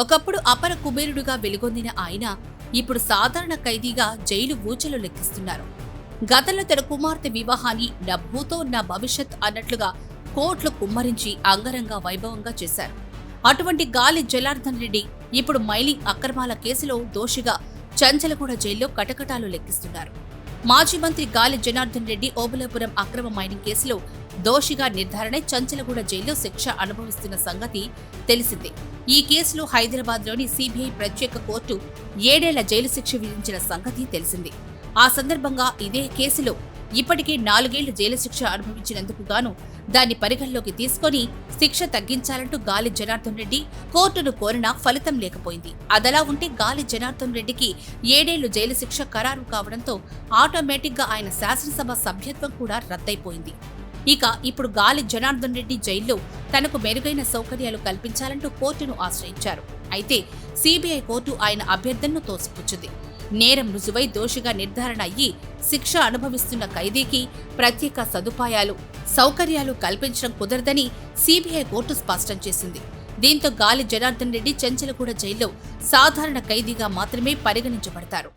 ఒకప్పుడు అపర కుబేరుడుగా వెలుగొందిన ఆయన ఇప్పుడు సాధారణ ఖైదీగా జైలు ఊచలు లెక్కిస్తున్నారు. గతంలో తన కుమార్తె వివాహాన్ని నా భూతో నా భవిష్యత్ అన్నట్లుగా కోట్లు కుమ్మరించి అంగరంగ వైభవంగా చేశారు. అటువంటి గాలి జనార్దన్ రెడ్డి ఇప్పుడు మైనింగ్ అక్రమాల కేసులో దోషిగా చంచలగూడ జైల్లో కటకటాలు లెక్కిస్తున్నారు. మాజీ మంత్రి గాలి జనార్దన్ రెడ్డి ఓబులాపురం అక్రమ మైనింగ్ కేసులో దోషిగా నిర్ధారణై చంచలగూడ జైల్లో శిక్ష అనుభవిస్తున్న సంగతి తెలిసిందే. ఈ కేసులో హైదరాబాద్లోని సిబిఐ ప్రత్యేక కోర్టు 7 ఏళ్ల జైలు శిక్ష విధించిన సంగతి తెలిసిందే. ఆ సందర్భంగా ఇదే కేసులో ఇప్పటికే 4 ఏళ్ల జైలు శిక్ష అనుభవించినందుకు గాను దాన్ని పరిగణలోకి తీసుకుని శిక్ష తగ్గించాలంటూ గాలి జనార్దన్ రెడ్డి కోర్టును కోరినా ఫలితం లేకపోయింది. అదలా ఉంటే గాలి జనార్దన్ రెడ్డికి 7 ఏళ్లు జైలు శిక్ష ఖరారు కావడంతో ఆటోమేటిక్ గా ఆయన శాసనసభ సభ్యత్వం కూడా రద్దయిపోయింది. ఇక ఇప్పుడు గాలి జనార్దన్ రెడ్డి జైల్లో తనకు మెరుగైన సౌకర్యాలు కల్పించాలంటూ కోర్టును ఆశ్రయించారు. అయితే సిబిఐ కోర్టు ఆయన అభ్యర్థనను తోసిపుచ్చింది. నేరం రుజువై దోషిగా నిర్ధారణ అయ్యి శిక్ష అనుభవిస్తున్న ఖైదీకి ప్రత్యేక సౌకర్యాలు కల్పించడం కుదరదని సిబిఐ కోర్టు స్పష్టం చేసింది. దీంతో గాలి జనార్దన్ రెడ్డి చంచలగూడ జైల్లో సాధారణ ఖైదీగా మాత్రమే పరిగణించబడతారు.